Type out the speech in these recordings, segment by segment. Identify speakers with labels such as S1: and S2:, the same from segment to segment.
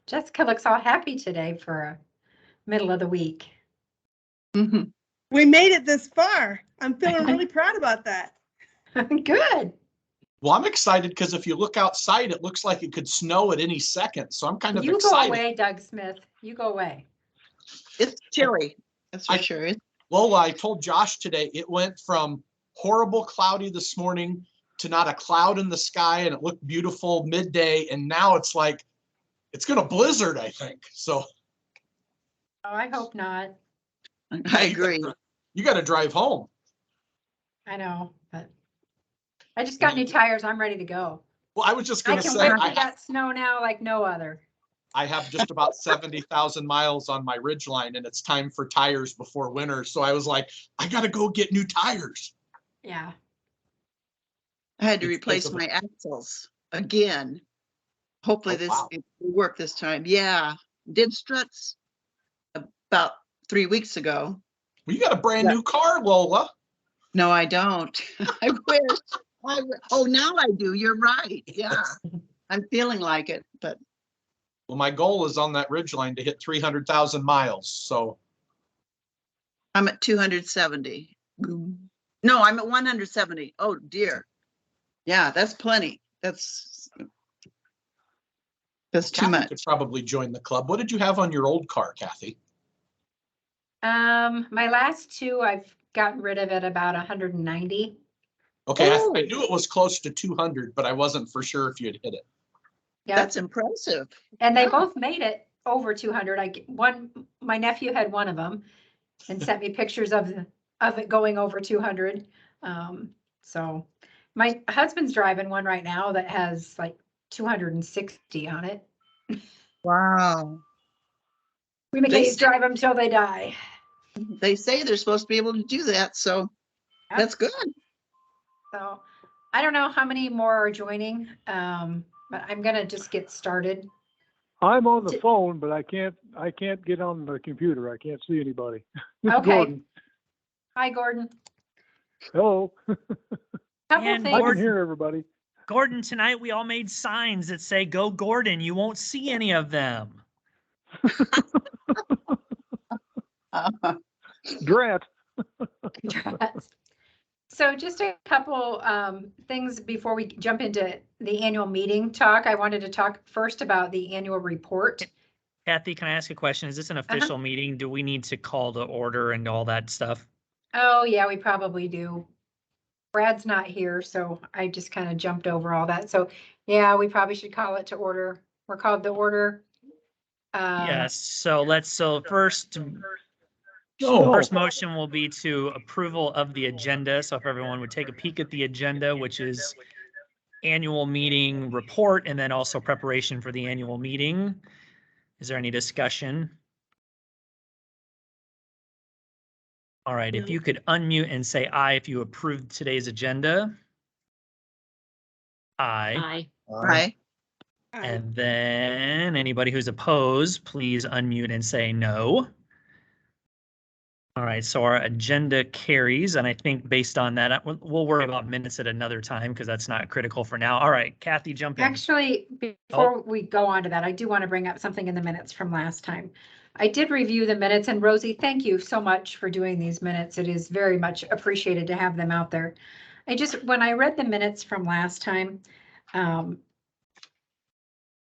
S1: Jessica looks all happy today for a middle of the week.
S2: Mhm.
S3: We made it this far. I'm feeling really proud about that.
S1: Good.
S4: Well, I'm excited because if you look outside, it looks like it could snow at any second. So I'm kind of
S1: You
S4: excited.
S1: go away, Doug Smith. You go away.
S2: It's chilly, that's for sure.
S4: Lola, I told Josh today, it went from horrible cloudy this morning to not a cloud in the sky, and it looked beautiful midday. And now it's like, it's going to blizzard, I think. So.
S1: Oh, I hope not.
S2: I agree.
S4: You got to drive home.
S1: I know, but I just got new tires. I'm ready to go.
S4: Well, I was just
S1: I
S4: going to
S1: can
S4: say,
S1: whip through that snow now like no other.
S4: I have just about 70,000 miles on my Ridgeline, and it's time for tires before winter. So I was like, I got to go get new tires.
S1: Yeah.
S2: I had to replace my axles again. Hopefully it will work this time. Yeah, did struts about 3 weeks ago.
S4: Well, you got a brand new car, Lola.
S2: No, I don't. I wish. Oh, now I do. You're right. Yeah, I'm feeling like it, but.
S4: Well, my goal is on that Ridgeline to hit 300,000 miles. So
S2: I'm at 270. No, I'm at 170. Oh dear. Yeah, that's plenty. That's too much.
S4: Could probably join the club. What did you have on your old car, Kathy?
S1: My last two, I've gotten rid of at about 190.
S4: Okay, I knew it was close to 200, but I wasn't for sure if you had hit it.
S1: Yeah,
S2: that's impressive.
S1: And they both made it over 200. My nephew had one of them and sent me pictures of it going over 200. So my husband's driving one right now that has like 260 on it.
S2: Wow.
S1: We may drive them till they die.
S2: They say they're supposed to be able to do that, so that's good.
S1: So I don't know how many more are joining, but I'm gonna just get started.
S5: I'm on the phone, but I can't get on the computer. I can't see anybody.
S1: Okay.
S5: Gordon.
S1: Hi, Gordon.
S5: Hello.
S1: And
S5: I can hear everybody.
S6: Gordon, tonight we all made signs that say, "Go Gordon." You won't see any of them.
S5: Drat.
S1: So just a couple things before we jump into the annual meeting talk. I wanted to talk first about the annual report.
S6: Kathy, can I ask a question? Is this an official meeting? Do we need to call to order and all that stuff?
S1: Oh, yeah, we probably do. Brad's not here, so I just kind of jumped over all that. So yeah, we probably should call it to order. We're called to order.
S6: Yes, so first motion will be to approval of the agenda. So if everyone would take a peek at the agenda, which is annual meeting report, and then also preparation for the annual meeting. Is there any discussion? All right, if you could unmute and say aye if you approved today's agenda. Aye.
S2: Aye.
S6: And then anybody who's opposed, please unmute and say no. All right, so our agenda carries, and I think based on that, we'll worry about minutes at another time because that's not critical for now. All right, Kathy, jump in.
S1: Actually, before we go on to that, I do want to bring up something in the minutes from last time. I did review the minutes, and Rosie, thank you so much for doing these minutes. It is very much appreciated to have them out there. When I read the minutes from last time,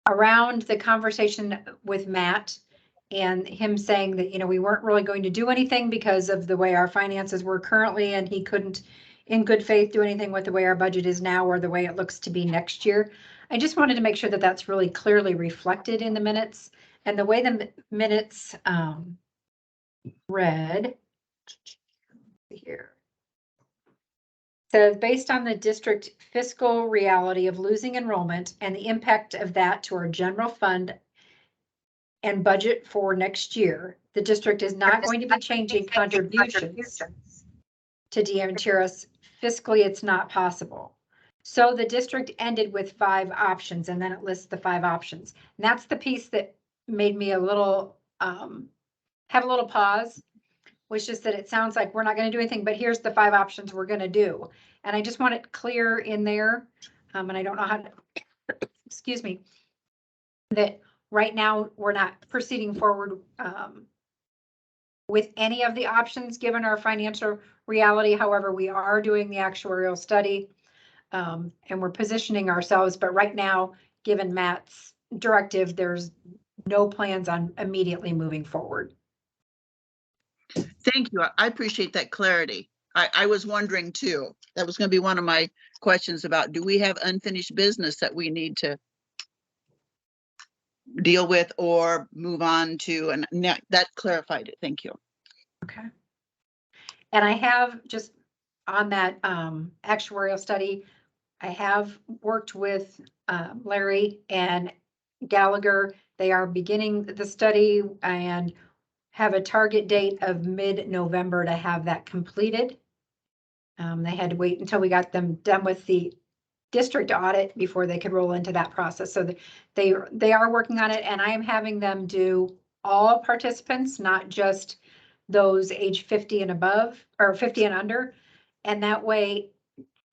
S1: around the conversation with Matt and him saying that, we weren't really going to do anything because of the way our finances were currently, and he couldn't in good faith do anything with the way our budget is now or the way it looks to be next year. I just wanted to make sure that that's really clearly reflected in the minutes, and the way the minutes read here. Says, based on the district fiscal reality of losing enrollment and the impact of that to our general fund and budget for next year, the district is not going to be changing contributions to DMTRS. Fiscally, it's not possible. So the district ended with 5 options, and then it lists the 5 options. And that's the piece that made me a little, have a little pause, was just that it sounds like we're not going to do anything, but here's the 5 options we're going to do. And I just want it clear in there. And I don't know how to, excuse me, that right now we're not proceeding forward with any of the options given our financial reality. However, we are doing the actuarial study and we're positioning ourselves. But right now, given Matt's directive, there's no plans on immediately moving forward.
S2: Thank you. I appreciate that clarity. I was wondering too. That was going to be one of my questions about, do we have unfinished business that we need to deal with or move on to? And that clarified it. Thank you.
S1: Okay. And I have just on that actuarial study, I have worked with Larry and Gallagher. They are beginning the study and have a target date of mid-November to have that completed. They had to wait until we got them done with the district audit before they could roll into that process. So they are working on it, and I am having them do all participants, not just those age 50 and above or 50 and under. And that way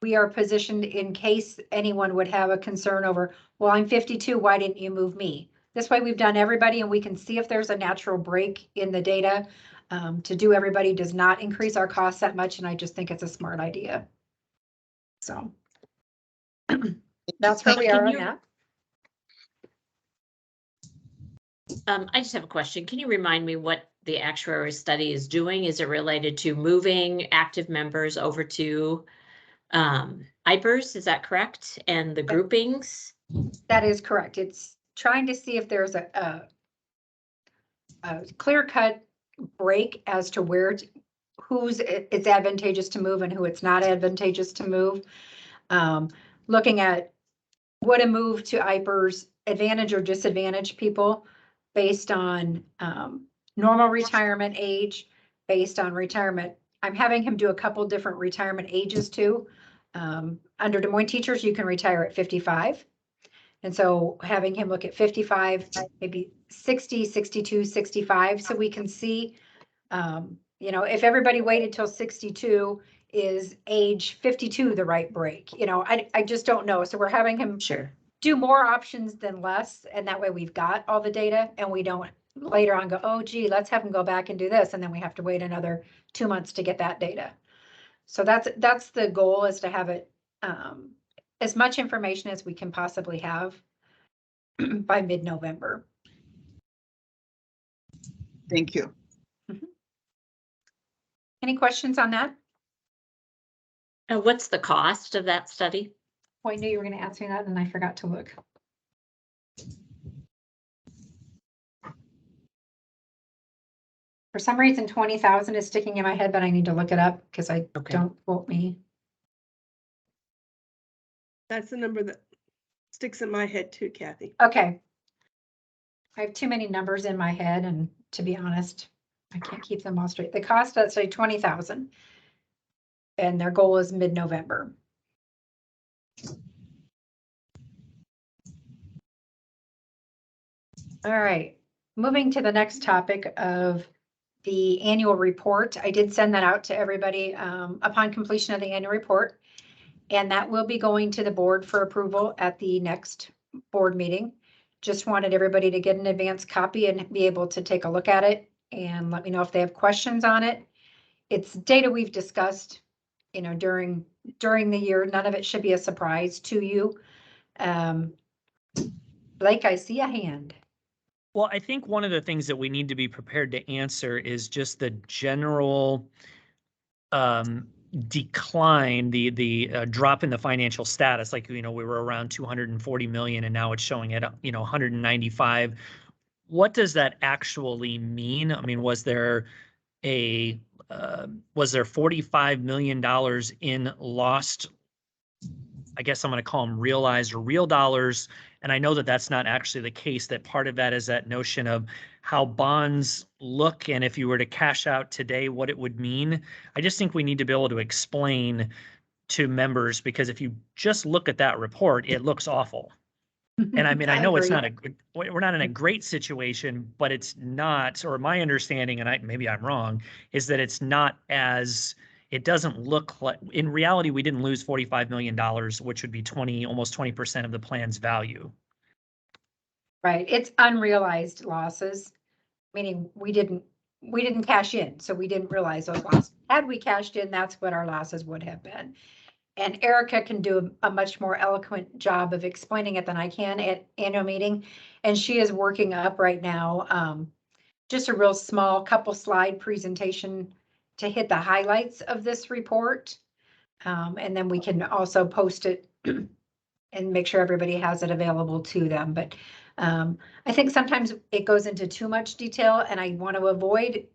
S1: we are positioned in case anyone would have a concern over, well, I'm 52, why didn't you move me? This way we've done everybody and we can see if there's a natural break in the data. To do everybody does not increase our costs that much, and I just think it's a smart idea. So that's where we are on that.
S7: I just have a question. Can you remind me what the actuary study is doing? Is it related to moving active members over to IPERS? Is that correct? And the groupings?
S1: That is correct. It's trying to see if there's a clear-cut break as to where who's it's advantageous to move and who it's not advantageous to move. Looking at would a move to IPERS advantage or disadvantage people based on normal retirement age, based on retirement. I'm having him do a couple different retirement ages too. Under Des Moines teachers, you can retire at 55. And so having him look at 55, maybe 60, 62, 65, so we can see, you know, if everybody waited till 62, is age 52 the right break? You know, I just don't know. So we're having him
S7: Sure.
S1: do more options than less. And that way we've got all the data and we don't later on go, oh, gee, let's have him go back and do this. And then we have to wait another 2 months to get that data. So that's the goal, is to have it as much information as we can possibly have by mid-November.
S2: Thank you.
S1: Any questions on that?
S7: What's the cost of that study?
S1: Oh, I knew you were going to ask me that and I forgot to look. For some reason, 20,000 is sticking in my head, but I need to look it up because I don't quote me.
S3: That's the number that sticks in my head too, Kathy.
S1: Okay. I have too many numbers in my head, and to be honest, I can't keep them all straight. The cost, let's say 20,000, and their goal is mid-November. All right, moving to the next topic of the annual report. I did send that out to everybody upon completion of the annual report, and that will be going to the board for approval at the next board meeting. Just wanted everybody to get an advance copy and be able to take a look at it and let me know if they have questions on it. It's data we've discussed, you know, during the year. None of it should be a surprise to you. Blake, I see a hand.
S6: Well, I think one of the things that we need to be prepared to answer is just the general decline, the drop in the financial status. Like, you know, we were around 240 million and now it's showing at, you know, 195. What does that actually mean? I mean, was there $45 million in lost, I guess I'm going to call them realized or real dollars? And I know that that's not actually the case, that part of that is that notion of how bonds look. And if you were to cash out today, what it would mean. I just think we need to be able to explain to members, because if you just look at that report, it looks awful. And I mean, I know it's not we're not in a great situation, but it's not, or my understanding, and maybe I'm wrong, is that it's not as, it doesn't look like, in reality, we didn't lose $45 million, which would be almost 20% of the plan's value.
S1: Right, it's unrealized losses, meaning we didn't cash in, so we didn't realize those losses. Had we cashed in, that's what our losses would have been. And Erica can do a much more eloquent job of explaining it than I can at annual meeting. And she is working up right now, just a real small couple slide presentation to hit the highlights of this report. And then we can also post it and make sure everybody has it available to them. But I think sometimes it goes into too much detail, and I want to avoid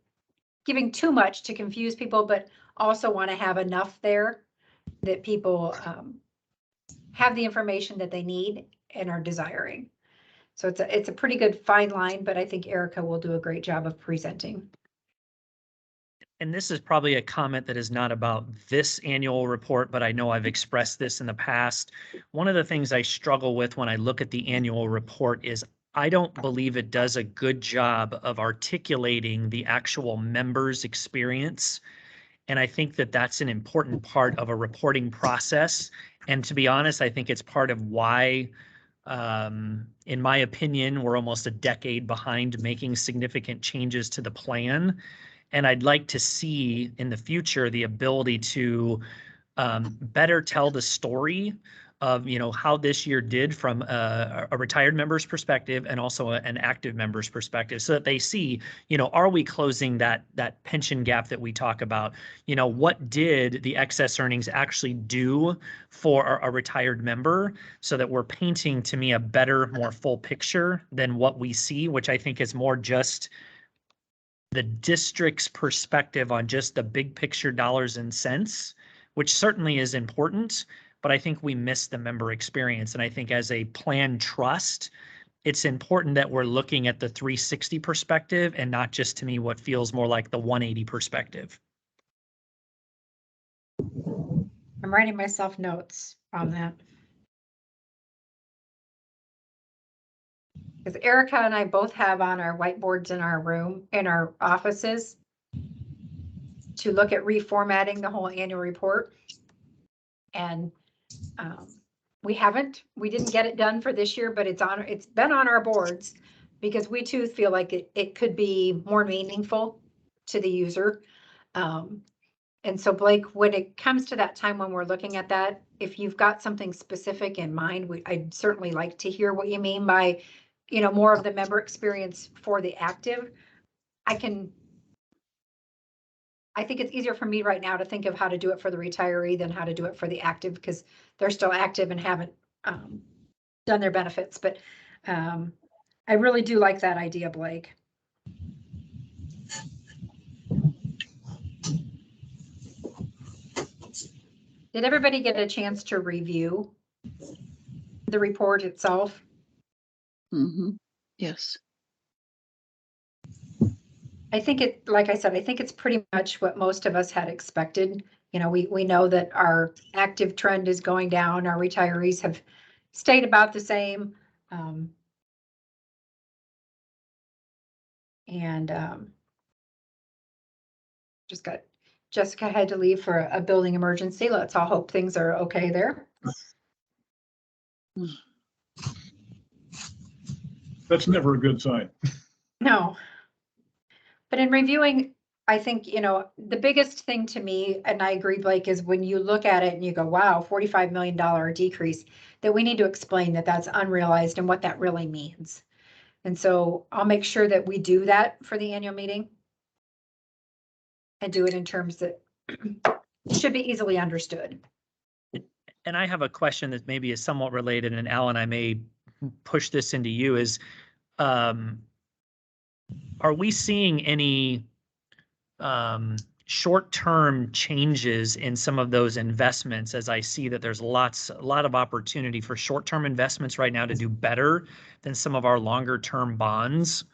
S1: giving too much to confuse people, but also want to have enough there that people have the information that they need and are desiring. So it's a pretty good fine line, but I think Erica will do a great job of presenting.
S6: And this is probably a comment that is not about this annual report, but I know I've expressed this in the past. One of the things I struggle with when I look at the annual report is I don't believe it does a good job of articulating the actual members' experience. And I think that that's an important part of a reporting process. And to be honest, I think it's part of why, in my opinion, we're almost a decade behind making significant changes to the plan. And I'd like to see in the future the ability to better tell the story of, you know, how this year did from a retired member's perspective and also an active member's perspective, so that they see, you know, are we closing that pension gap that we talk about? You know, what did the excess earnings actually do for a retired member, so that we're painting, to me, a better, more full picture than what we see, which I think is more just the district's perspective on just the big picture dollars and cents, which certainly is important, but I think we miss the member experience. And I think as a plan trust, it's important that we're looking at the 360 perspective and not just, to me, what feels more like the 180 perspective.
S1: I'm writing myself notes on that. Because Erica and I both have on our whiteboards in our room, in our offices, to look at reformatting the whole annual report. And we didn't get it done for this year, but it's been on our boards because we too feel like it could be more meaningful to the user. And so Blake, when it comes to that time when we're looking at that, if you've got something specific in mind, I'd certainly like to hear what you mean by, you know, more of the member experience for the active. I think it's easier for me right now to think of how to do it for the retiree than how to do it for the active, because they're still active and haven't done their benefits. But I really do like that idea, Blake. Did everybody get a chance to review the report itself?
S2: Mm-hmm. Yes.
S1: I think like I said, I think it's pretty much what most of us had expected. You know, we know that our active trend is going down. Our retirees have stayed about the same. Just got Jessica had to leave for a building emergency. Let's all hope things are okay there.
S5: That's never a good sign.
S1: No. But in reviewing, I think, you know, the biggest thing to me, and I agree, Blake, is when you look at it and you go, wow, $45 million decrease, that we need to explain that that's unrealized and what that really means. And so I'll make sure that we do that for the annual meeting and do it in terms that should be easily understood.
S6: And I have a question that maybe is somewhat related, and Alan, I may push this into you, is are we seeing any short-term changes in some of those investments, as I see that there's a lot of opportunity for short-term investments right now to do better than some of our longer-term bonds?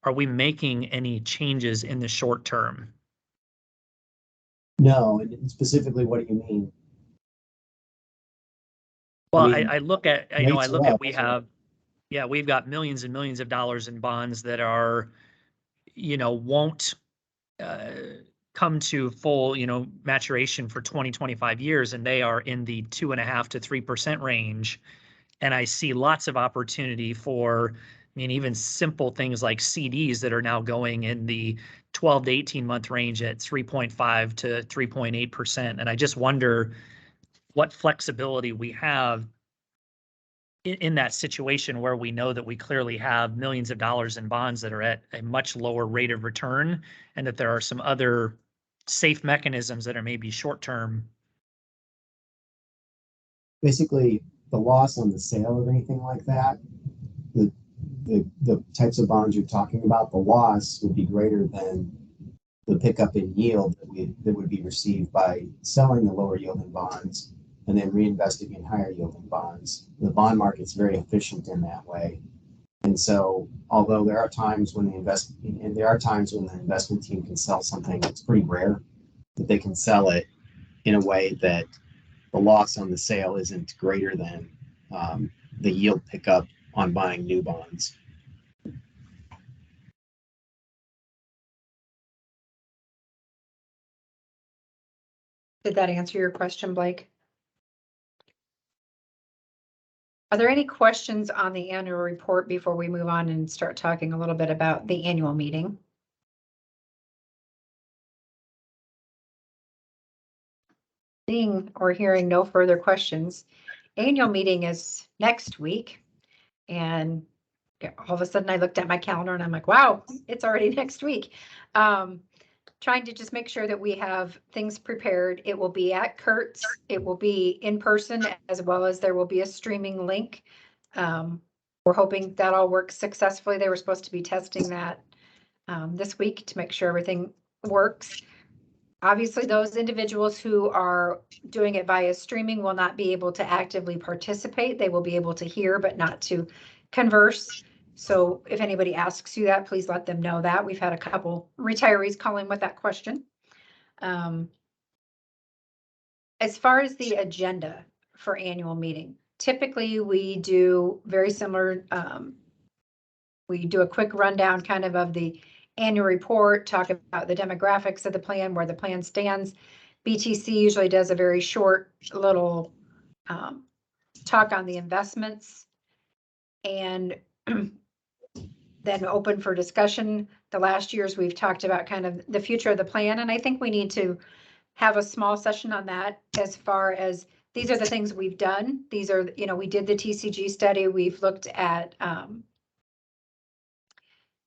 S6: Are we making any changes in the short term?
S8: No, and specifically, what do you mean?
S6: Well,
S8: I mean,
S6: I look at,
S8: rates are up, so-
S6: we've got millions and millions of dollars in bonds that are, you know, won't come to full, you know, maturation for 20, 25 years, and they are in the 2.5% to 3% range. And I see lots of opportunity for, I mean, even simple things like CDs that are now going in the 12 to 18 month range at 3.5 to 3.8%. And I just wonder what flexibility we have in that situation where we know that we clearly have millions of dollars in bonds that are at a much lower rate of return, and that there are some other safe mechanisms that are maybe short term.
S8: Basically, the loss on the sale of anything like that, the types of bonds you're talking about, the loss would be greater than the pickup in yield that would be received by selling the lower yielding bonds and then reinvesting in higher yielding bonds. The bond market's very efficient in that way. And so, although there are times when the investment team can sell something, it's pretty rare that they can sell it in a way that the loss on the sale isn't greater than the yield pickup on buying new bonds.
S1: Did that answer your question, Blake? Are there any questions on the annual report before we move on and start talking a little bit about the annual meeting? Seeing or hearing no further questions, annual meeting is next week. And all of a sudden I looked at my calendar and I'm like, wow, it's already next week. Trying to just make sure that we have things prepared. It will be at Kurt's. It will be in person, as well as there will be a streaming link. We're hoping that all works successfully. They were supposed to be testing that this week to make sure everything works. Obviously, those individuals who are doing it via streaming will not be able to actively participate. They will be able to hear, but not to converse. So if anybody asks you that, please let them know that. We've had a couple retirees call in with that question. As far as the agenda for annual meeting, typically we do very similar. We do a quick rundown kind of the annual report, talk about the demographics of the plan, where the plan stands. BTC usually does a very short little talk on the investments, and then open for discussion. The last years we've talked about kind of the future of the plan, and I think we need to have a small session on that as far as these are the things we've done. These are, we did the TCG study. We've looked at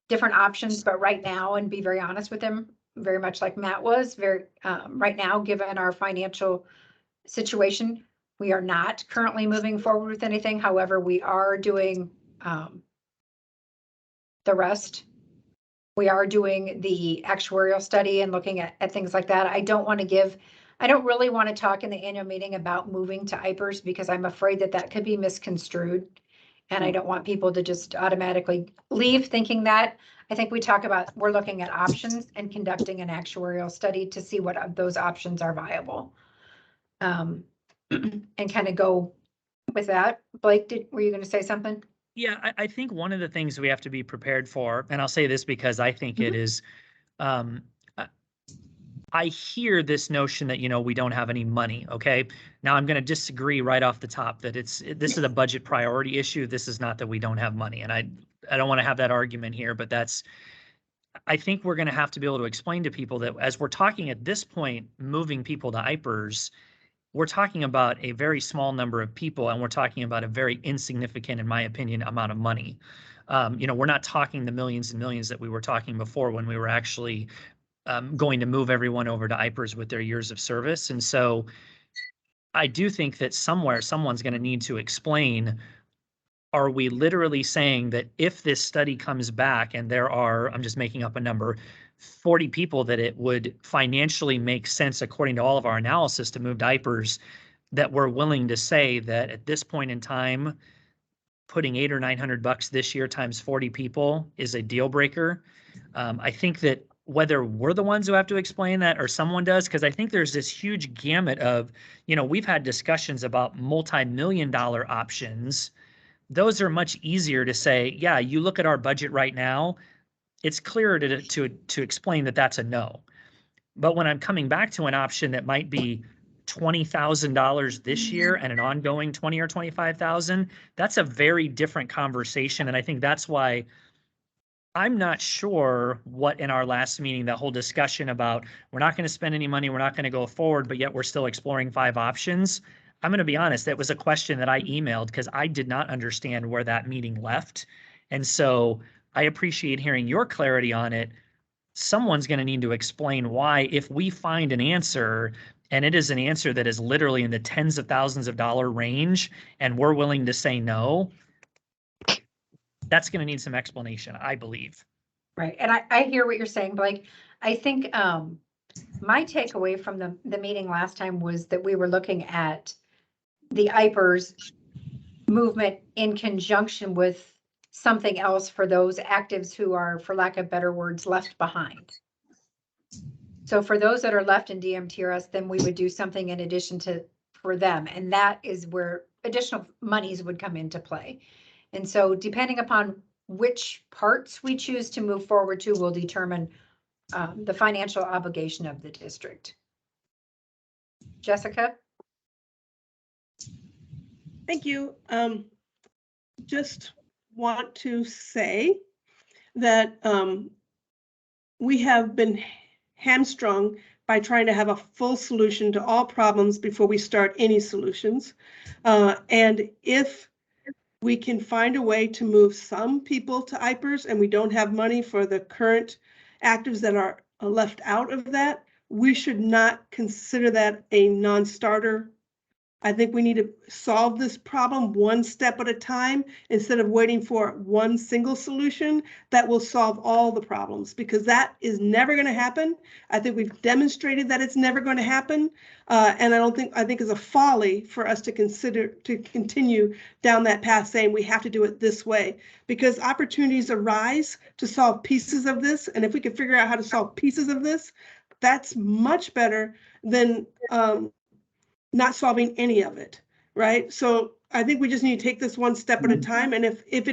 S1: different options, but right now, and be very honest with them, very much like Matt was, right now, given our financial situation, we are not currently moving forward with anything. However, we are doing the rest. We are doing the actuarial study and looking at things like that. I don't really want to talk in the annual meeting about moving to IPERS because I'm afraid that could be misconstrued. And I don't want people to just automatically leave thinking that. I think we're looking at options and conducting an actuarial study to see what of those options are viable. And kind of go with that. Blake, were you going to say something?
S6: Yeah, I think one of the things we have to be prepared for, and I'll say this because I think it is, I hear this notion that, we don't have any money. Okay. Now I'm going to disagree right off the top that this is a budget priority issue. This is not that we don't have money. And I don't want to have that argument here, but I think we're going to have to be able to explain to people that as we're talking at this point, moving people to IPERS, we're talking about a very small number of people, and we're talking about a very insignificant, in my opinion, amount of money. We're not talking the millions and millions that we were talking before when we were actually going to move everyone over to IPERS with their years of service. And so I do think that somewhere someone's going to need to explain, are we literally saying that if this study comes back and there are, I'm just making up a number, 40 people that it would financially make sense according to all of our analysis to move diapers, that we're willing to say that at this point in time, putting $800 or $900 this year times 40 people is a deal breaker. I think that whether we're the ones who have to explain that or someone does, because I think there's this huge gamut of, we've had discussions about multi-million-dollar options. Those are much easier to say, yeah, you look at our budget right now, it's clearer to explain that that's a no. But when I'm coming back to an option that might be $20,000 this year and an ongoing 20 or 25,000, that's a very different conversation. And I think that's why I'm not sure what in our last meeting, that whole discussion about we're not going to spend any money, we're not going to go forward, but yet we're still exploring 5 options. I'm going to be honest, that was a question that I emailed because I did not understand where that meeting left. And so I appreciate hearing your clarity on it. Someone's going to need to explain why, if we find an answer and it is an answer that is literally in the tens of thousands of dollar range and we're willing to say no, that's going to need some explanation, I believe.
S1: Right, and I hear what you're saying, Blake. I think my takeaway from the meeting last time was that we were looking at the IPERS movement in conjunction with something else for those actives who are, for lack of better words, left behind. So for those that are left in DMTRS, then we would do something in addition to for them, and that is where additional monies would come into play. And so depending upon which parts we choose to move forward to will determine the financial obligation of the district. Jessica?
S3: Thank you. Just want to say that we have been hamstrung by trying to have a full solution to all problems before we start any solutions. And if we can find a way to move some people to IPERS and we don't have money for the current actives that are left out of that, we should not consider that a non-starter. I think we need to solve this problem one step at a time instead of waiting for one single solution that will solve all the problems, because that is never going to happen. I think we've demonstrated that it's never going to happen. And I think it's a folly for us to consider to continue down that path saying we have to do it this way, because opportunities arise to solve pieces of this. And if we can figure out how to solve pieces of this, that's much better than not solving any of it, right? So I think we just need to take this one step at a time. And if it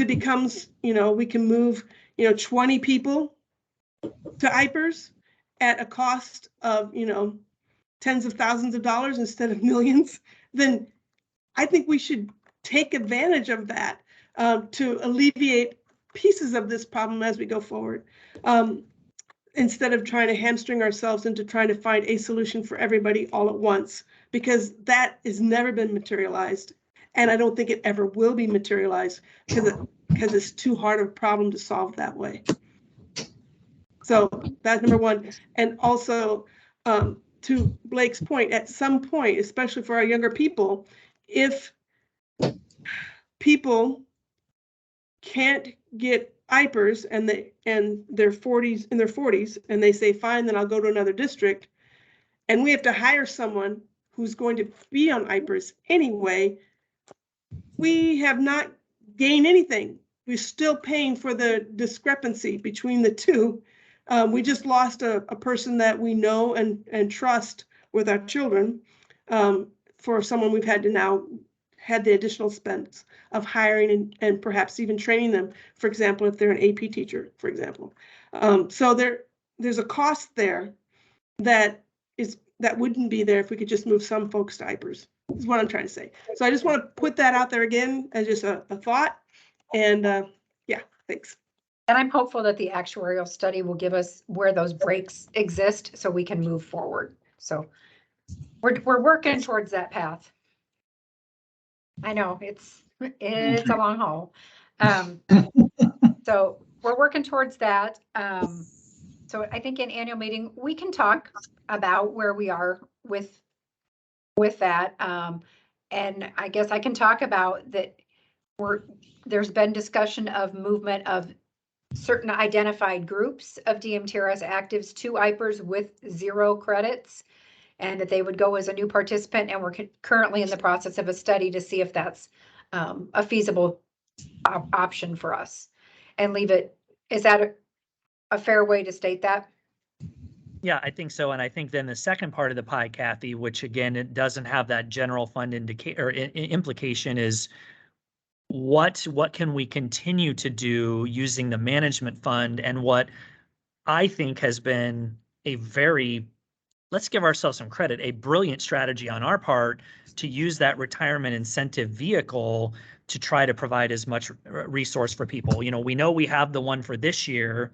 S3: becomes, we can move, 20 people to IPERS at a cost of, tens of thousands of dollars instead of millions, then I think we should take advantage of that to alleviate pieces of this problem as we go forward. Instead of trying to hamstring ourselves into trying to find a solution for everybody all at once, because that has never been materialized. And I don't think it ever will be materialized because it's too hard of a problem to solve that way. So that's number one. And also to Blake's point, at some point, especially for our younger people, if people can't get IPERS and their 40s and they say, fine, then I'll go to another district, and we have to hire someone who's going to be on IPERS anyway, we have not gained anything. We're still paying for the discrepancy between the two. We just lost a person that we know and trust with our children for someone we've had to now had the additional expense of hiring and perhaps even training them, for example, if they're an AP teacher, for example. So there's a cost there that wouldn't be there if we could just move some folks to IPERS, is what I'm trying to say. So I just want to put that out there again as just a thought. And yeah, thanks.
S1: And I'm hopeful that the actuarial study will give us where those breaks exist so we can move forward. So we're working towards that path. I know it's a long haul. So we're working towards that. So I think in annual meeting, we can talk about where we are with that. And I guess I can talk about that there's been discussion of movement of certain identified groups of DMTRS actives to IPERS with 0 credits, and that they would go as a new participant. And we're currently in the process of a study to see if that's a feasible option for us and leave it. Is that a fair way to state that?
S6: Yeah, I think so. And I think then the second part of the pie, Kathy, which again, it doesn't have that general fund implication, is what can we continue to do using the management fund, and what I think has been a very let's give ourselves some credit, a brilliant strategy on our part to use that retirement incentive vehicle to try to provide as much resource for people. You know, we know we have the one for this year,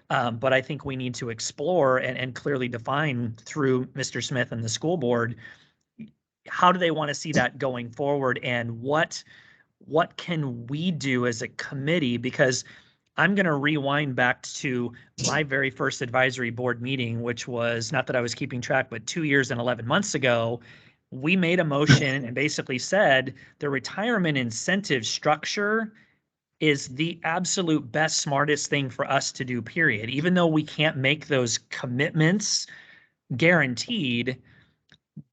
S6: but I think we need to explore and clearly define through Mr. Smith and the school board, how do they want to see that going forward, and what can we do as a committee? Because I'm going to rewind back to my very first advisory board meeting, which was, not that I was keeping track, but 2 years and 11 months ago. We made a motion and basically said the retirement incentive structure is the absolute best, smartest thing for us to do, period. Even though we can't make those commitments guaranteed,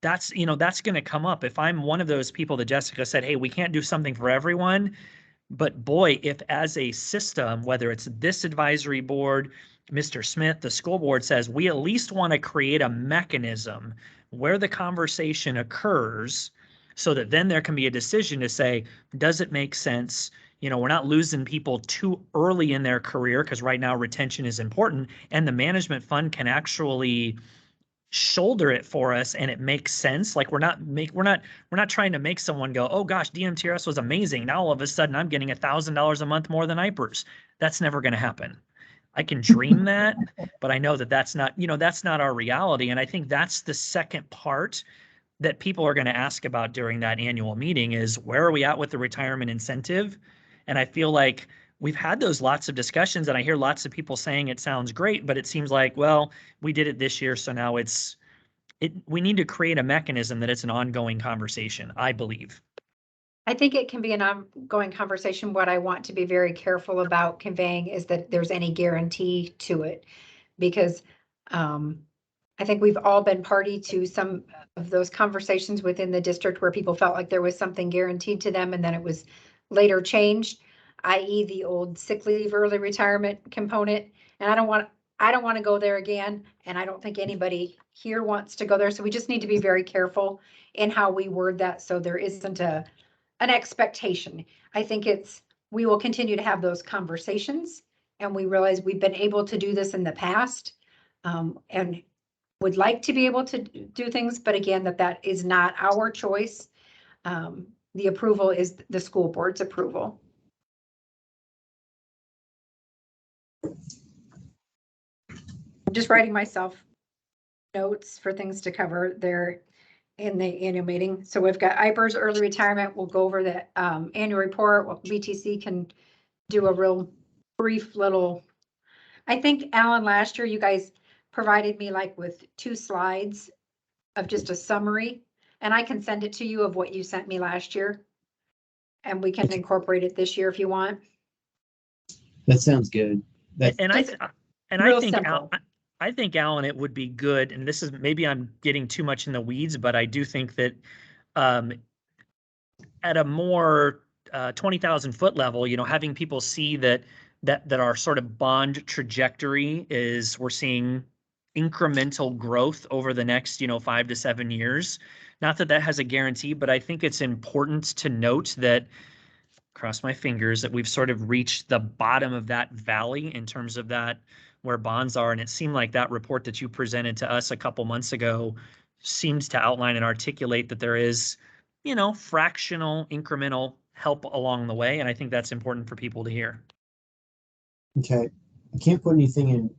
S6: that's, you know, that's going to come up. If I'm one of those people that Jessica said, hey, we can't do something for everyone, but boy, if as a system, whether it's this advisory board, Mr. Smith, the school board says, we at least want to create a mechanism where the conversation occurs so that then there can be a decision to say, does it make sense? You know, we're not losing people too early in their career, because right now retention is important, and the management fund can actually shoulder it for us and it makes sense. Like we're not trying to make someone go, oh gosh, DMTRS was amazing, now all of a sudden I'm getting $1,000 a month more than IPERS. That's never going to happen. I can dream that, but I know that that's not, you know, that's not our reality. And I think that's the second part that people are going to ask about during that annual meeting is, where are we at with the retirement incentive? And I feel like we've had those lots of discussions, and I hear lots of people saying it sounds great, but it seems like, well, we did it this year, so now we need to create a mechanism that it's an ongoing conversation, I believe.
S1: I think it can be an ongoing conversation. What I want to be very careful about conveying is that there's any guarantee to it, because I think we've all been party to some of those conversations within the district where people felt like there was something guaranteed to them and then it was later changed, i.e. the old sick leave early retirement component. And I don't want to go there again. And I don't think anybody here wants to go there. So we just need to be very careful in how we word that, so there isn't an expectation. I think we will continue to have those conversations, and we realize we've been able to do this in the past, and would like to be able to do things, but again, that is not our choice. The approval is the school board's approval. I'm just writing myself notes for things to cover there in the annual meeting. So we've got IPERS early retirement. We'll go over the annual report. VTC can do a real brief little, I think, Alan, last year you guys provided me like with 2 slides of just a summary, and I can send it to you of what you sent me last year, and we can incorporate it this year if you want.
S8: That sounds good.
S6: I think, Alan, it would be good, and this is, maybe I'm getting too much in the weeds, but I do think that at a more 20,000 foot level, you know, having people see that our sort of bond trajectory is, we're seeing incremental growth over the next, 5 to 7 years. Not that has a guarantee, but I think it's important to note that, cross my fingers, that we've sort of reached the bottom of that valley in terms of that, where bonds are. And it seemed like that report that you presented to us a couple months ago seems to outline and articulate that there is, fractional incremental help along the way. And I think that's important for people to hear.
S8: Okay. I can't put anything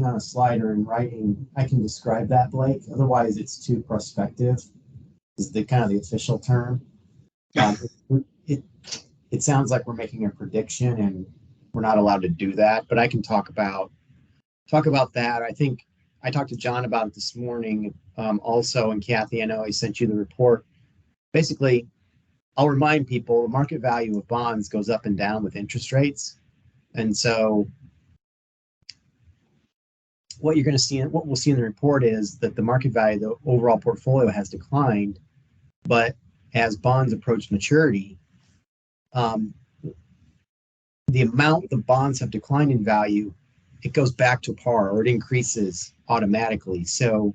S8: on a slide or in writing. I can describe that, Blake. Otherwise, it's too prospective, is the kind of the official term. It sounds like we're making a prediction, and we're not allowed to do that. But I can talk about that. I think I talked to John about it this morning, also, and Kathy, I know I sent you the report. Basically, I'll remind people the market value of bonds goes up and down with interest rates, and so what you're going to see, and what we'll see in the report, is that the market value of the overall portfolio has declined, but as bonds approach maturity, the amount the bonds have declined in value, it goes back to par, or it increases automatically. So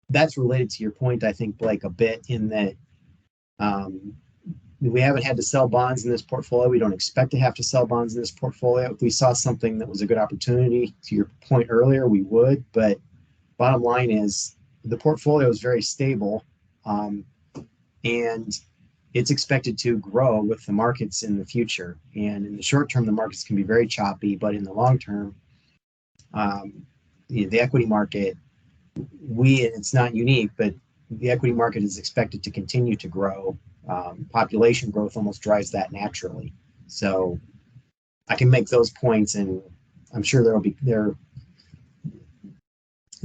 S8: that's related to your point, I think, Blake, a bit, in that we haven't had to sell bonds in this portfolio. We don't expect to have to sell bonds in this portfolio. If we saw something that was a good opportunity, to your point earlier, we would, but bottom line is the portfolio is very stable, and it's expected to grow with the markets in the future. And in the short term, the markets can be very choppy, but in the long term, the equity market, it's not unique, but the equity market is expected to continue to grow. Population growth almost drives that naturally. So I can make those points, and I'm sure there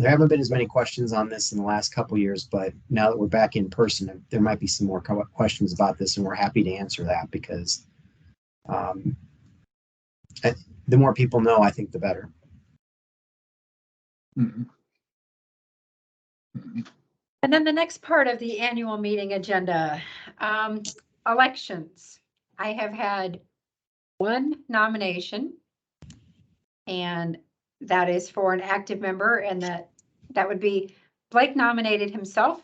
S8: haven't been as many questions on this in the last couple of years, but now that we're back in person, there might be some more questions about this, and we're happy to answer that because the more people know, I think the better.
S5: Mhm. Mhm.
S1: And then the next part of the annual meeting agenda, elections. I have had one nomination, and that is for an active member, and that would be Blake nominated himself,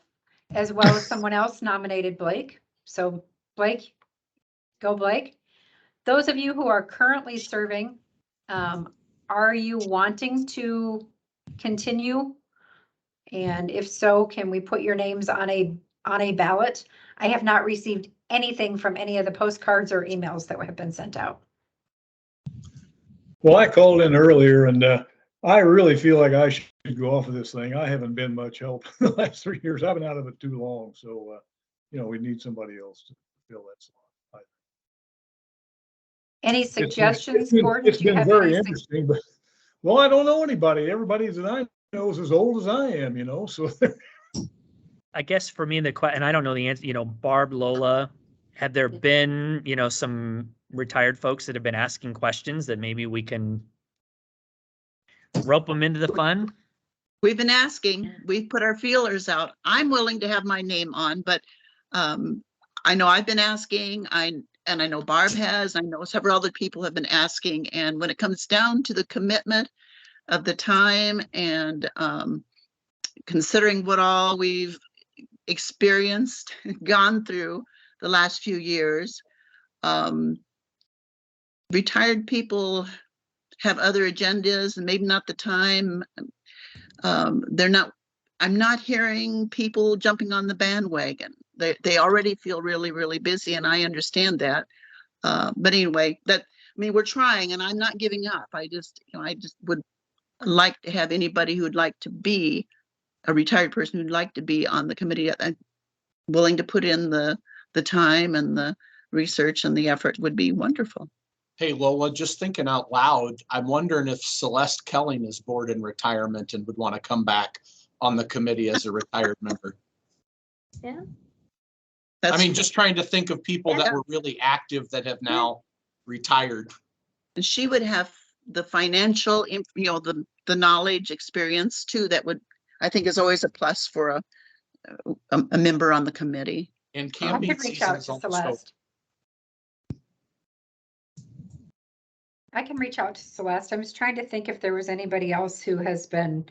S1: as well as someone else nominated Blake. So Blake, go Blake. Those of you who are currently serving, are you wanting to continue? And if so, can we put your names on a ballot? I have not received anything from any of the postcards or emails that have been sent out.
S5: Well, I called in earlier, and I really feel like I should go off of this thing. I haven't been much help the last 3 years. I've been out of it too long. So, we need somebody else to fill that slot.
S1: Any
S5: It's been-
S1: suggestions,
S5: it's
S1: Gordon?
S5: It's
S1: Do you
S5: been
S1: have
S5: very
S1: any
S5: interesting, but, well, I don't know anybody. Everybody that I know is as old as I am, so.
S6: I guess for me, and I don't know the answer, Barb, Lola, have there been, some retired folks that have been asking questions that maybe we can rope them into the fun?
S2: We've been asking, we've put our feelers out. I'm willing to have my name on, but I know I've been asking, and I know Barb has, I know several other people have been asking. And when it comes down to the commitment of the time and considering what all we've experienced, gone through the last few years, retired people have other agendas and maybe not the time. I'm not hearing people jumping on the bandwagon. They already feel really, really busy, and I understand that. But anyway, we're trying, and I'm not giving up. I just would like to have anybody who'd like to be a retired person who'd like to be on the committee and willing to put in the time and the research and the effort would be wonderful.
S4: Hey, Lola, just thinking out loud, I'm wondering if Celeste Kelling is bored in retirement and would want to come back on the committee as a retired member.
S7: Yeah.
S4: Just trying to think of people that were really active that have now retired.
S2: And she would have the financial, the knowledge, experience too. That would, I think, is always a plus for a member on the committee.
S4: And
S1: I
S4: campaign
S1: can reach
S4: season
S1: out
S4: is
S1: to
S4: almost over.
S1: Celeste. I can reach out to Celeste. I was trying to think if there was anybody else who has been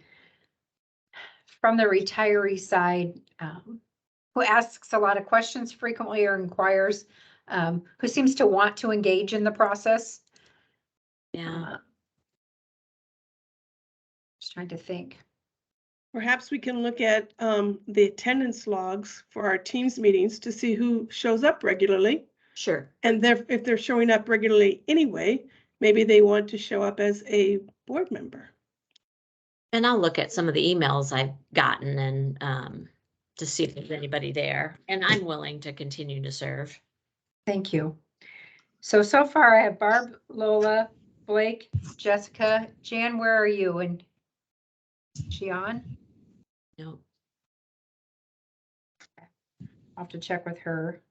S1: from the retiree side, who asks a lot of questions frequently or inquires, who seems to want to engage in the process.
S7: Yeah.
S1: Just trying to think.
S3: Perhaps we can look at the attendance logs for our Teams meetings to see who shows up regularly.
S7: Sure.
S3: And if they're showing up regularly anyway, maybe they want to show up as a board member.
S7: And I'll look at some of the emails I've gotten and to see if there's anybody there. And I'm willing to continue to serve.
S1: Thank you. So far I have Barb, Lola, Blake, Jessica. Jan, where are you? And she on?
S7: No.
S1: I'll have to check with her.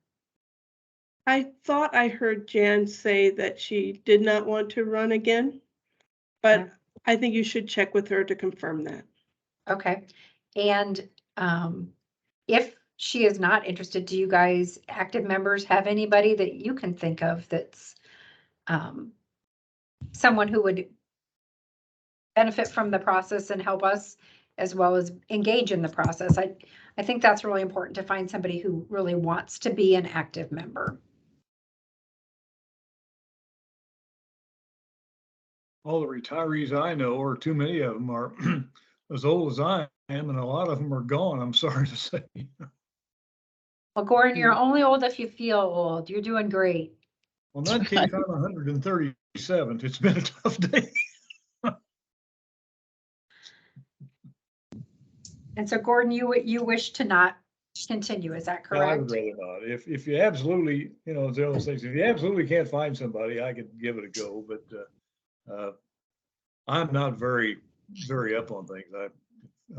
S3: I thought I heard Jan say that she did not want to run again, but
S1: Okay.
S3: I think you should check with her to confirm that.
S1: Okay. And if she is not interested, do you guys, active members, have anybody that you can think of that's someone who would benefit from the process and help us as well as engage in the process? I think that's really important to find somebody who really wants to be an active member.
S5: All the retirees I know, or too many of them, are as old as I and a lot of them are gone, I'm sorry to say.
S1: Well, Gordon, you're only old if you feel old. You're doing great.
S5: Well, in that case, I'm 137th. It's been a tough day.
S1: And so Gordon, you wish to not continue, is that
S5: No, I would
S1: correct?
S5: rather not. If you absolutely, it's one of those things, if you absolutely can't find somebody, I could give it a go, but I'm not very up on things. I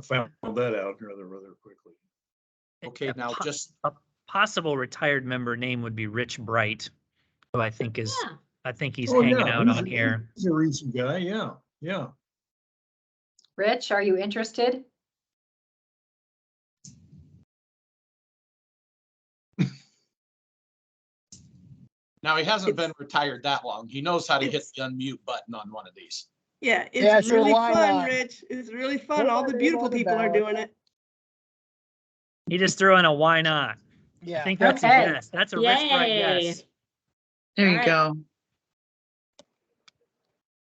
S5: found that out rather quickly.
S4: Okay, now just,
S6: A possible retired member name would be Rich Bright, who I think is,
S7: Yeah.
S6: I think he's
S5: Oh,
S6: hanging
S5: yeah,
S6: out on here.
S5: He's a recent guy, yeah.
S1: Rich, are you interested?
S4: now he hasn't been retired that long. He knows how to hit
S3: It's-
S4: the unmute button on one of these.
S3: Yeah,
S9: Yeah,
S3: it's
S9: sure,
S3: really
S9: why
S3: fun,
S9: not?
S3: Rich. It's really fun.
S9: Put
S3: All
S9: my
S3: the
S9: name
S3: beautiful
S9: on the
S3: people are
S9: ballot.
S3: doing it.
S6: He just threw in a why not. I
S9: Yeah.
S6: think that's a
S1: Okay.
S6: yes. That's a Rich Bright
S7: Yay.
S6: yes.
S2: There you
S7: All right.
S2: go.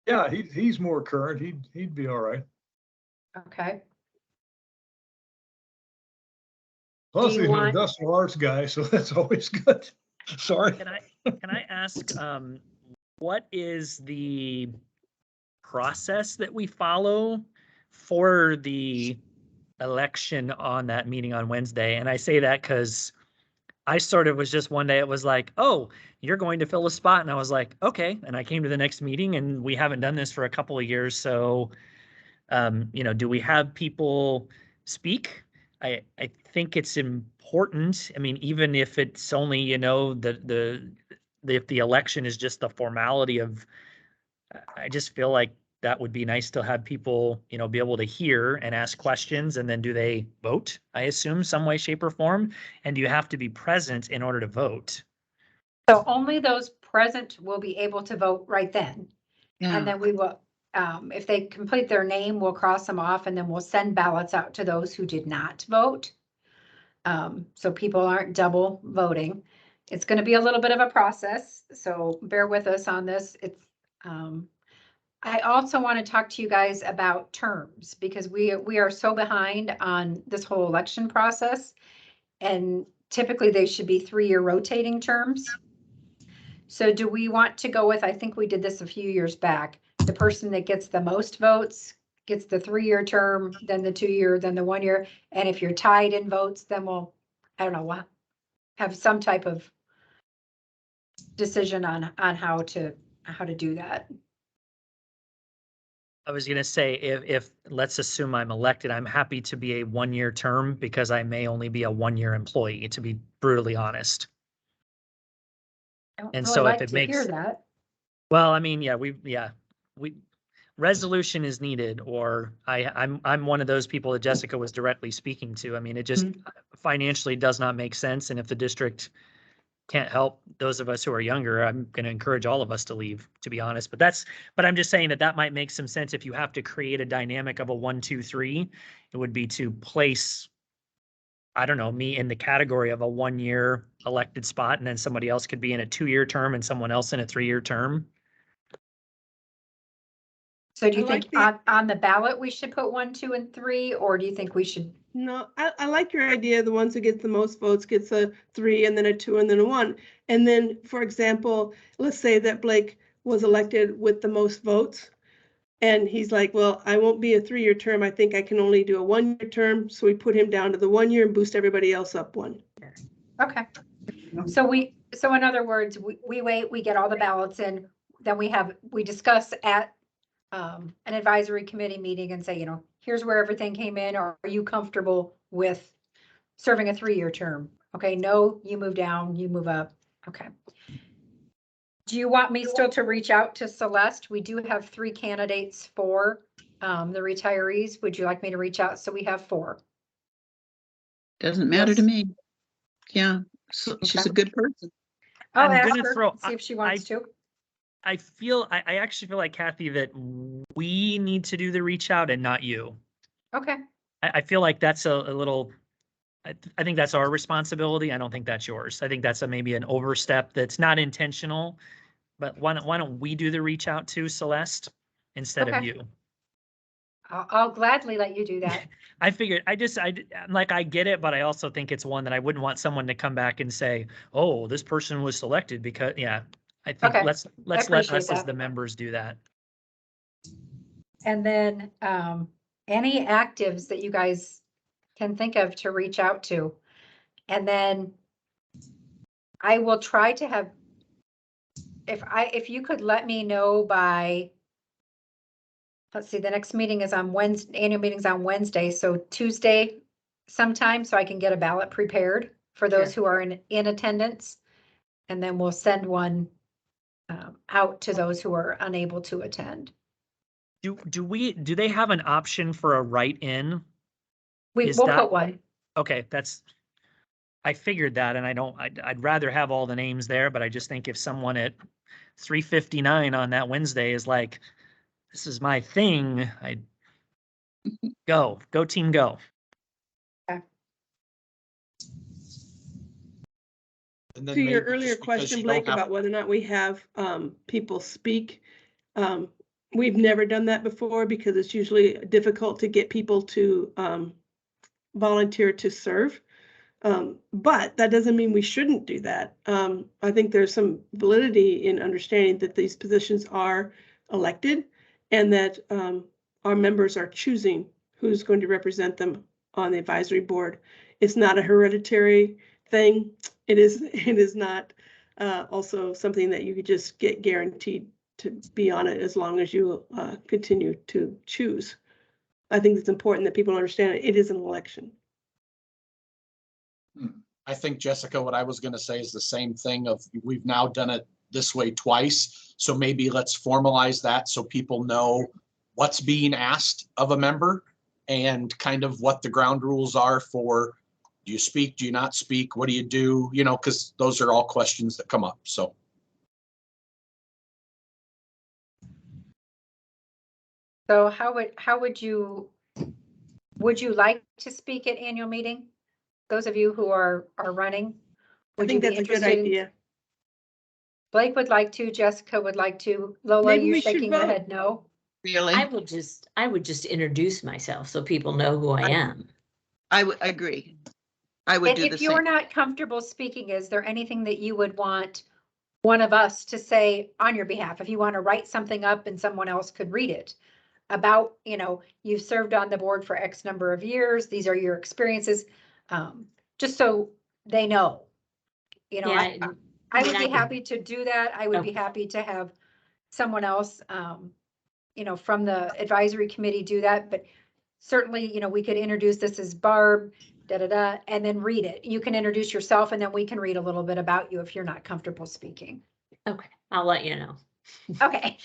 S5: Yeah, he's more current. He'd be all right.
S1: Okay.
S5: Plus,
S1: you
S5: he's an
S1: want-
S5: industrial arts guy, so that's always good. Sorry.
S6: Can I ask, what is the process that we follow for the election on that meeting on Wednesday? And I say that because I sort of was just one day, it was like, oh, you're going to fill a spot. And I was like, okay. And I came to the next meeting and we haven't done this for a couple of years. So, do we have people speak? I think it's important. I mean, even if it's only, if the election is just the formality of, I just feel like that would be nice to have people, be able to hear and ask questions, and then do they vote? I assume some way, shape, or form. And do you have to be present in order to vote?
S1: So only those present will be able to vote right then.
S2: Yeah.
S1: And then we will, if they complete their name, we'll cross them off and then we'll send ballots out to those who did not vote. So people aren't double voting. It's going to be a little bit of a process, so bear with us on this. I also want to talk to you guys about terms because we are so behind on this whole election process. And typically they should be 3-year rotating terms. So do we want to go with, I think we did this a few years back, the person that gets the most votes gets the 3-year term, then the 2-year, then the 1-year. And if you're tied in votes, then we'll, I don't know, have some type of decision on how to do that.
S6: I was going to say, if let's assume I'm elected, I'm happy to be a 1-year term because I may only be a 1-year employee, to be brutally honest.
S1: I don't
S6: And
S1: really
S6: so if
S1: like
S6: it
S1: to hear
S6: makes-
S1: that.
S6: Well, I mean, resolution is needed, or I'm one of those people that Jessica was directly speaking to. I mean, it just financially does not make sense. And if the district can't help those of us who are younger, I'm going to encourage all of us to leave, to be honest. But I'm just saying that might make some sense. If you have to create a dynamic of a 1, 2, 3, it would be to place, I don't know, me in the category of a 1-year elected spot, and then somebody else could be in a 2-year term and someone else in a 3-year term.
S1: So do you
S3: I
S1: think
S3: like
S1: on the ballot, we should put 1, 2, and 3, or do you think we should?
S3: No, I like your idea. The ones who get the most votes gets a 3 and then a 2 and then a 1. And then, for example, let's say that Blake was elected with the most votes. And he's like, well, I won't be a 3-year term. I think I can only do a 1-year term. So we put him down to the 1 year and boost everybody else up 1.
S1: Okay. So in other words, we wait, we get all the ballots in, then we discuss at an advisory committee meeting and say, here's where everything came in. Are you comfortable with serving a 3-year term? Okay, no, you move down, you move up. Okay. Do you want me still to reach out to Celeste? We do have 3 candidates for the retirees. Would you like me to reach out? So we have 4.
S2: Doesn't matter to
S1: Yes.
S2: me. Yeah, so she's a good person.
S1: I'll
S6: I'm
S1: ask
S6: gonna
S1: her, see if she wants to.
S6: I actually feel like, Kathy, that we need to do the reach out and not you.
S1: Okay.
S6: I feel like that's a little, I think that's our responsibility. I don't think that's yours. I think that's maybe an overstep that's not intentional, but why don't we do the reach out to Celeste instead of
S1: Okay.
S6: you?
S1: I'll gladly let you do that.
S6: I figured, I get it, but I also think it's one that I wouldn't want someone to come back and say, oh, this person was selected because, yeah. I think
S1: Okay,
S6: let's let
S1: appreciate
S6: us as
S1: that.
S6: the members do that.
S1: And then any actives that you guys can think of to reach out to. And then I will try to have, if you could let me know by, let's see, the next meeting is on Wednesday, annual meeting's on Wednesday, so Tuesday sometime, so I can get a ballot prepared for those who are in attendance. And then we'll send one out to those who are unable to attend.
S6: Do they have an option for a write-in? Is
S1: We'll
S6: that-
S1: put one.
S6: Okay, I figured that, and I'd rather have all the names there, but I just think if someone at 3:59 on that Wednesday is like, this is my thing, go team, go.
S4: And then
S3: To your
S4: maybe
S3: earlier
S4: just because
S3: question,
S4: you don't
S3: Blake,
S4: have-
S3: about whether or not we have people speak, we've never done that before because it's usually difficult to get people to volunteer to serve. But that doesn't mean we shouldn't do that. I think there's some validity in understanding that these positions are elected and that our members are choosing who's going to represent them on the advisory board. It's not a hereditary thing. It is not also something that you could just get guaranteed to be on it as long as you continue to choose. I think it's important that people understand it is an election.
S4: I think, Jessica, what I was going to say is the same thing of we've now done it this way twice. So maybe let's formalize that so people know what's being asked of a member and kind of what the ground rules are for, do you speak, do you not speak, what do you do? You know, because those are all questions that come up. So.
S1: So would you like to speak at annual meeting? Those of you who are running?
S3: I
S1: Would you
S3: think
S1: be
S3: that's a good
S1: interested in-
S3: idea.
S1: Blake would like to, Jessica would like to. Lola,
S3: Maybe
S1: you
S3: we should
S1: shaking your
S3: vote.
S1: head no?
S2: Really?
S7: I would just introduce myself so people know who I am.
S2: I would agree. I would
S1: And
S2: do the
S1: if you're
S2: same.
S1: not comfortable speaking, is there anything that you would want one of us to say on your behalf? If you want to write something up and someone else could read it about, you've served on the board for X number of years, these are your experiences, just so they know.
S7: Yeah,
S1: I would
S7: mean, I
S1: be
S7: could-
S1: happy to do that. I would be
S7: Okay.
S1: happy to have someone else, from the advisory committee do that, but certainly, we could introduce this as Barb, and then read it. You can introduce yourself and then we can read a little bit about you if you're not comfortable speaking.
S7: Okay, I'll let you know.
S1: Okay.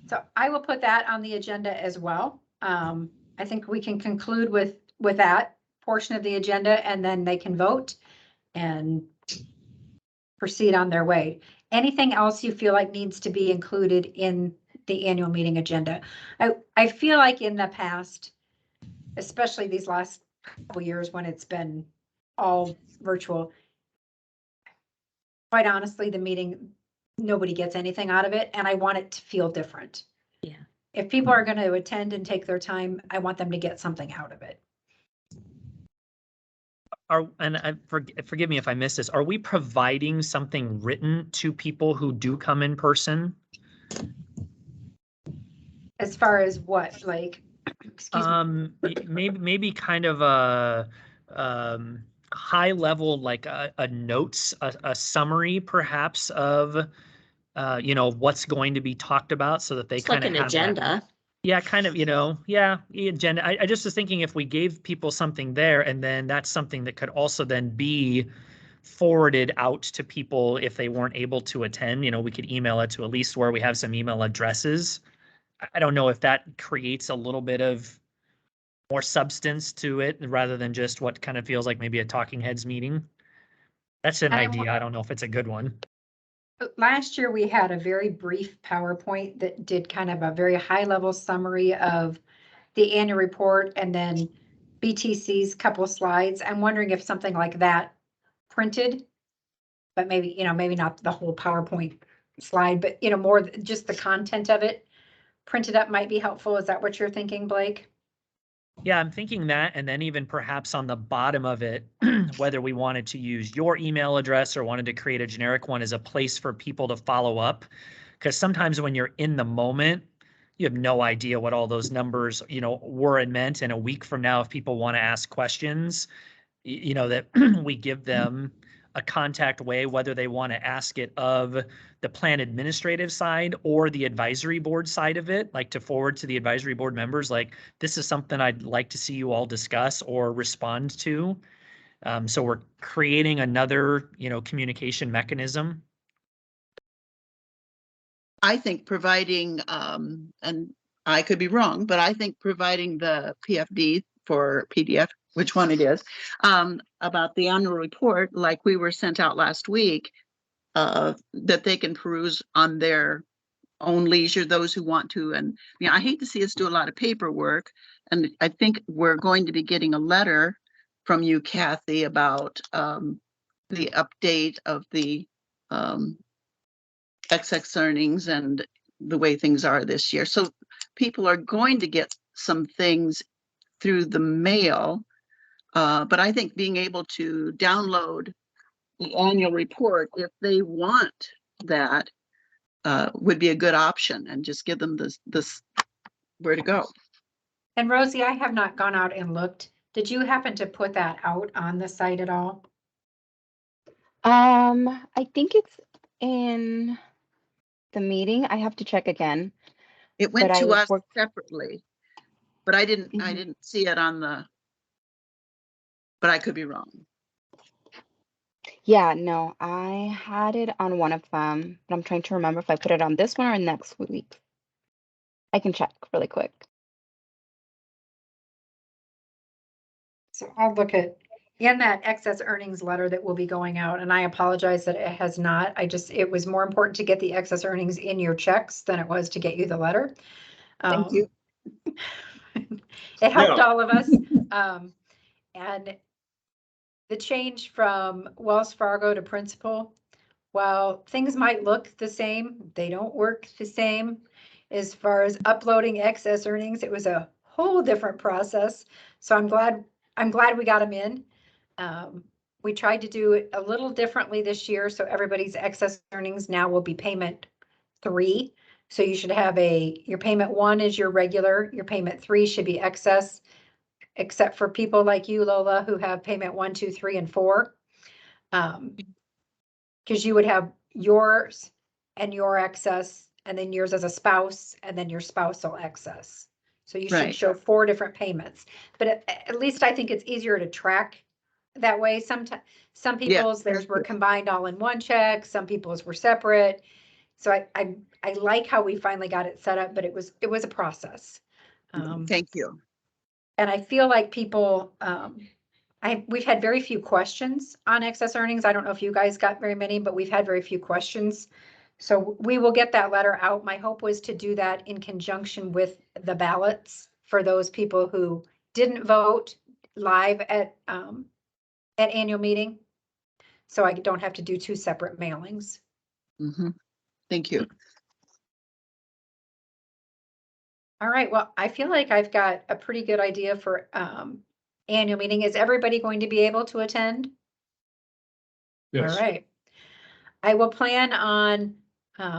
S1: So I will put that on the agenda as well. I think we can conclude with that portion of the agenda and then they can vote and proceed on their way. Anything else you feel like needs to be included in the annual meeting agenda? I feel like in the past, especially these last couple years when it's been all virtual, quite honestly, the meeting, nobody gets anything out of it, and I want it to feel different.
S7: Yeah.
S1: If people are going to attend and take their time, I want them to get something out of it.
S6: Forgive me if I missed this. Are we providing something written to people who do come in person?
S1: As far as what, like, excuse me.
S6: Maybe kind of a high level, like a notes, a summary perhaps of what's going to be talked about so that they
S7: It's like
S6: kind of
S7: an
S6: have that.
S7: agenda.
S6: Yeah, kind of, agenda. I just was thinking if we gave people something there and then that's something that could also then be forwarded out to people if they weren't able to attend, we could email it to at least where we have some email addresses. I don't know if that creates a little bit of more substance to it rather than just what kind of feels like maybe a talking heads meeting. That's an
S1: And
S6: idea. I don't know if it's a good one.
S1: Last year, we had a very brief PowerPoint that did kind of a very high level summary of the annual report and then BTC's couple slides. I'm wondering if something like that printed, but maybe, maybe not the whole PowerPoint slide, but you know, more just the content of it printed up might be helpful. Is that what you're thinking, Blake?
S6: Yeah, I'm thinking that, and then even perhaps on the bottom of it, whether we wanted to use your email address or wanted to create a generic one as a place for people to follow up. Because sometimes when you're in the moment, you have no idea what all those numbers, you know, were and meant. And a week from now, if people want to ask questions, you know, that we give them a contact way, whether they want to ask it of the plan administrative side or the advisory board side of it, like to forward to the advisory board members, like, this is something I'd like to see you all discuss or respond to. So we're creating another, you know, communication mechanism.
S2: I think providing, and I could be wrong, but I think providing the PFD for PDF, which one it is, about the annual report, like we were sent out last week, that they can peruse on their own leisure, those who want to. And you know, I hate to see us do a lot of paperwork. And I think we're going to be getting a letter from you, Kathy, about the update of the XX earnings and the way things are this year. So people are going to get some things through the mail. But I think being able to download the annual report, if they want that, would be a good option, and just give them this where to go.
S1: And Rosie, I have not gone out and looked. Did you happen to put that out on the site at all?
S9: I think it's in the meeting. I have to check again.
S2: It went
S9: But
S2: to
S9: I
S2: us
S9: worked-
S2: separately, but I didn't see it on the, but I could be wrong.
S9: Yeah, no, I had it on one of them, but I'm trying to remember if I put it on this one or next week. I can check really quick.
S1: So I'll look at, in that excess earnings letter that will be going out, and I apologize that it has not. It was more important to get the excess earnings in your checks than it was to get you the letter.
S2: Thank you.
S1: It helped
S5: Yeah.
S1: all of us. And the change from Wells Fargo to Principal, while things might look the same, they don't work the same. As far as uploading excess earnings, it was a whole different process. So I'm glad we got them in. We tried to do it a little differently this year, so everybody's excess earnings now will be payment 3. So you should have your payment 1 is your regular, your payment 3 should be excess, except for people like you, Lola, who have payment 1, 2, 3, and 4. Because you would have yours and your excess, and then yours as a spouse, and then your spousal excess. So you should
S2: Right.
S1: show 4 different payments. But at least I think it's easier to track that way. Some people's theirs were combined all in one check. Some people's were separate. So I like how we finally got it set up, but it was a process.
S2: Thank you.
S1: And I feel like people, we've had very few questions on excess earnings. I don't know if you guys got very many, but we've had very few questions. So we will get that letter out. My hope was to do that in conjunction with the ballots for those people who didn't vote live at annual meeting. So I don't have to do 2 separate mailings.
S2: Thank you.
S1: All right, well, I feel like I've got a pretty good idea for annual meeting. Is everybody going to be able to attend?
S5: Yes.
S1: All right. I will plan on,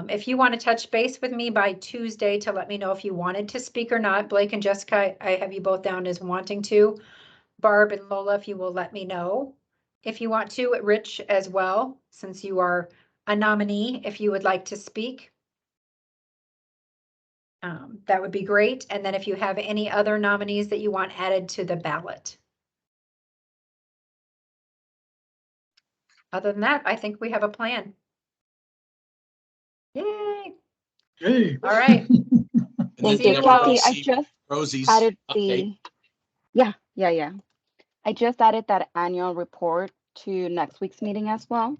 S1: if you want to touch base with me by Tuesday to let me know if you wanted to speak or not. Blake and Jessica, I have you both down as wanting to. Barb and Lola, if you will let me know. If you want to, Rich as well, since you are a nominee, if you would like to speak. That would be great. And then if you have any other nominees that you want added to the ballot. Other than that, I think we have a plan. Yay.
S5: Hey.
S1: All right.
S4: And then
S9: Thank
S1: See
S9: you,
S1: you
S9: Kathy. I
S4: see
S9: just
S4: Rosie's
S9: added
S4: update.
S9: yeah. I just added that annual report to next week's meeting as well.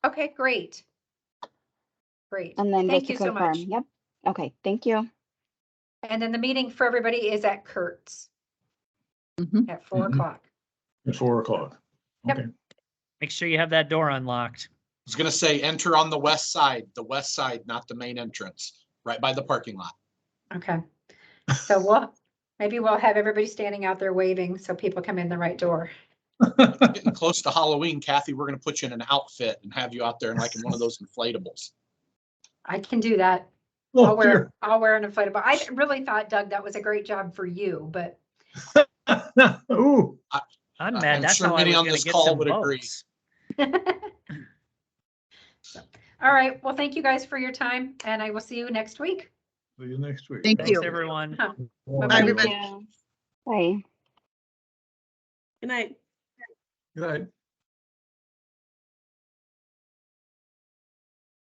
S1: Okay, great. Great.
S9: And then
S1: Thank
S9: just to
S1: you so
S9: confirm,
S1: much.
S9: yep. Okay, thank you.
S1: And then the meeting for everybody is at Kurt's
S2: Mhm.
S1: at 4 o'clock.
S5: At 4 o'clock.
S1: Yep.
S5: Okay.
S6: Make sure you have that door unlocked.
S4: was gonna say enter on the west side, not the main entrance, right by the parking lot.
S1: Okay. So maybe we'll have everybody standing out there waving so people come in the right door.
S4: Getting close to Halloween, Kathy, we're gonna put you in an outfit and have you out there in like in one of those inflatables.
S1: I can do that.
S5: Oh, dear.
S1: I'll wear an inflatable. I really thought, Doug, that was a great job for you, but
S5: Ooh,
S6: I'm
S4: I'm
S6: mad. That's
S4: sure
S6: how I
S4: many
S6: was
S4: on
S6: gonna
S4: this
S6: get
S4: call
S6: some
S4: would agree.
S6: votes.
S1: all right. Well, thank you guys for your time and I will see you next week.
S5: see you next week.
S2: Thank
S6: Thanks,
S2: you.
S6: everyone.
S1: Huh.
S5: Bye,
S1: Bye-bye.
S2: everybody.
S9: Bye.
S3: Good night.
S5: Good night.